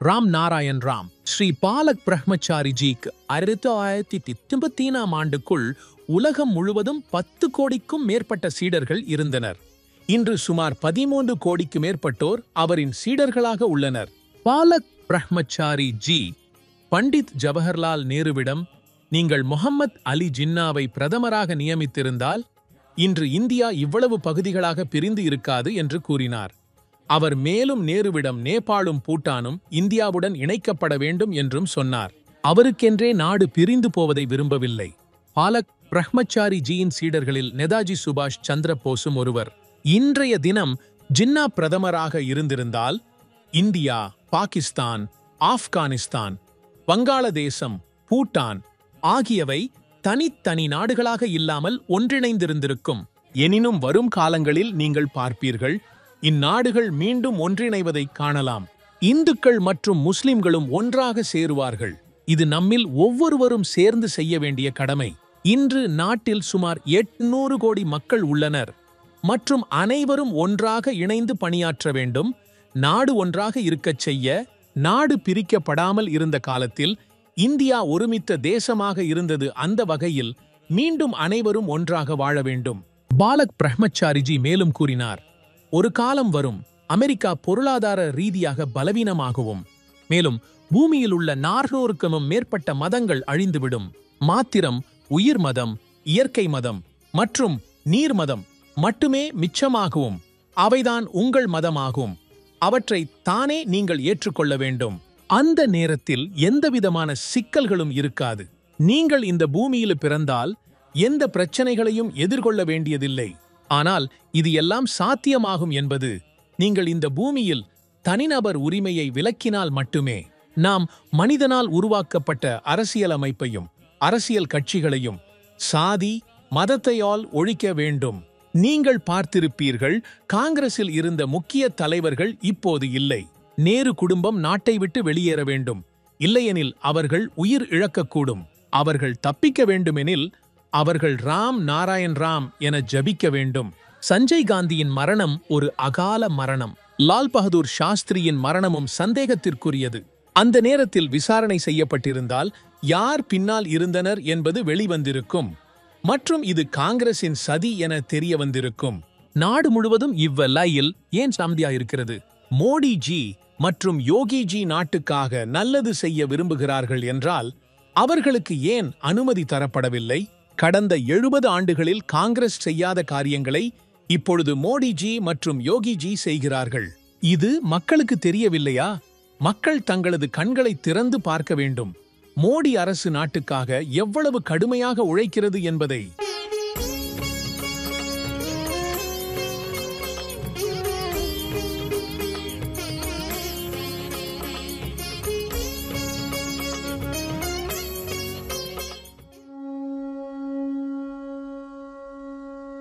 ராம் நாராயண் ராம் ஸ்ரீ பாலக் பிரம்மச்சாரிஜிக்கு 1983 ஆண்டுக்குள் உலகம் முழுவதும் 10 கோடிக்கும் மேற்பட்ட சீடர்கள் இருந்தனர். இன்று சுமார் 13 கோடிக்கு மேற்பட்டோர் அவரின் சீடர்களாக உள்ளனர். பாலக் பிரம்மச்சாரி ஜி பண்டித் ஜவஹர்லால் நேருவிடம், நீங்கள் முஹம்மத் அலி ஜின்னாவை பிரதமராக நியமித்திருந்தால் இன்று இந்தியா இவ்வளவு பகுதிகளாக பிரிந்து இருக்காது என்று கூறினார். அவர் மேலும் நேருவிடம் நேபாளும் பூட்டானும் இந்தியாவுடன் இணைக்கப்பட வேண்டும் என்றும் சொன்னார். அவருக்கென்றே நாடு பிரிந்து போவதை விரும்பவில்லை. பாலக் பிரம்மச்சாரி ஜியின் சீடர்களில் நேதாஜி சுபாஷ் சந்திர போஸும் ஒருவர். இன்றைய தினம் ஜின்னா பிரதமராக இருந்திருந்தால் இந்தியா, பாகிஸ்தான், ஆப்கானிஸ்தான், வங்காளதேசம், பூட்டான் ஆகியவை தனித்தனி நாடுகளாக இல்லாமல் ஒன்றிணைந்திருந்திருக்கும். எனினும் வரும் காலங்களில் நீங்கள் பார்ப்பீர்கள், இந்நாடுகள் மீண்டும் ஒன்றிணைவதை காணலாம். இந்துக்கள் மற்றும் முஸ்லிம்களும் ஒன்றாக சேருவார்கள். இது நம்மில் ஒவ்வொருவரும் சேர்ந்து செய்ய வேண்டிய கடமை. இன்று நாட்டில் சுமார் 800 கோடி மக்கள் உள்ளனர் மற்றும் அனைவரும் ஒன்றாக இணைந்து பணியாற்ற வேண்டும். நாடு ஒன்றாக இருக்கச் செய்ய. நாடு பிரிக்கப்படாமல் இருந்த காலத்தில் இந்தியா ஒருமித்த தேசமாக இருந்தது. அந்த வகையில் மீண்டும் அனைவரும் ஒன்றாக வாழ வேண்டும். பாலக் பிரம்மச்சாரிஜி மேலும் கூறினார், ஒரு காலம் வரும், அமெரிக்கா பொருளாதார ரீதியாக பலவீனமாகவும் மேலும் பூமியில் உள்ள 400க்கும் மேற்பட்ட மதங்கள் அழிந்துவிடும். மாத்திரம் உயிர் மதம், இயற்கை மதம் மற்றும் நீர் மதம் மட்டுமே மிச்சமாகவும் அவைதான் உங்கள் மதமாகும். அவற்றை தானே நீங்கள் ஏற்றுக்கொள்ள வேண்டும். அந்த நேரத்தில் எந்தவிதமான சிக்கல்களும் இருக்காது. நீங்கள் இந்த பூமியில் பிறந்தால் எந்த பிரச்சனைகளையும் எதிர்கொள்ள வேண்டியதில்லை. ஆனால் இது எல்லாம் சாத்தியமாகும் என்பது நீங்கள் இந்த பூமியில் தனிநபர் உரிமையை விலக்கினால் மட்டுமே. நாம் மனிதனால் உருவாக்கப்பட்ட அரசியலமைப்பையும் அரசியல் கட்சிகளையும் சாதி மதத்தையால் ஒழிக்க வேண்டும். நீங்கள் பார்த்திருப்பீர்கள், காங்கிரஸில் இருந்த முக்கிய தலைவர்கள் இப்போது இல்லை. நேரு குடும்பம் நாட்டை விட்டு வெளியேற வேண்டும். இல்லையெனில் அவர்கள் உயிர் இழக்கக்கூடும். அவர்கள் தப்பிக்க வேண்டுமெனில் அவர்கள் ராம் நாராயண் ராம் என ஜபிக்க வேண்டும். சஞ்சய் காந்தியின் மரணம் ஒரு அகால மரணம். லால் பகதூர் சாஸ்திரியின் மரணமும் சந்தேகத்திற்குரியது. அந்த நேரத்தில் விசாரணை செய்யப்பட்டிருந்தால் யார் பின்னால் இருந்தனர் என்பது வெளிவந்திருக்கும் மற்றும் இது காங்கிரசின் சதி என தெரிய வந்திருக்கும். நாடு முழுவதும் இவ்வெல்லையில் ஏன் சாந்தியாயிருக்கிறது? மோடிஜி மற்றும் யோகிஜி நாட்டுக்காக நல்லது செய்ய விரும்புகிறார்கள் என்றால் அவர்களுக்கு ஏன் அனுமதி தரப்படவில்லை? கடந்த 70 ஆண்டுகளில் காங்கிரஸ் செய்யாத காரியங்களை இப்பொழுது மோடிஜி மற்றும் யோகிஜி செய்கிறார்கள். இது மக்களுக்கு தெரியவில்லையா? மக்கள் தங்களது கண்களை திறந்து பார்க்க வேண்டும். மோடி அரசு நாட்டுக்காக எவ்வளவு கடுமையாக உழைக்கிறது என்பதை.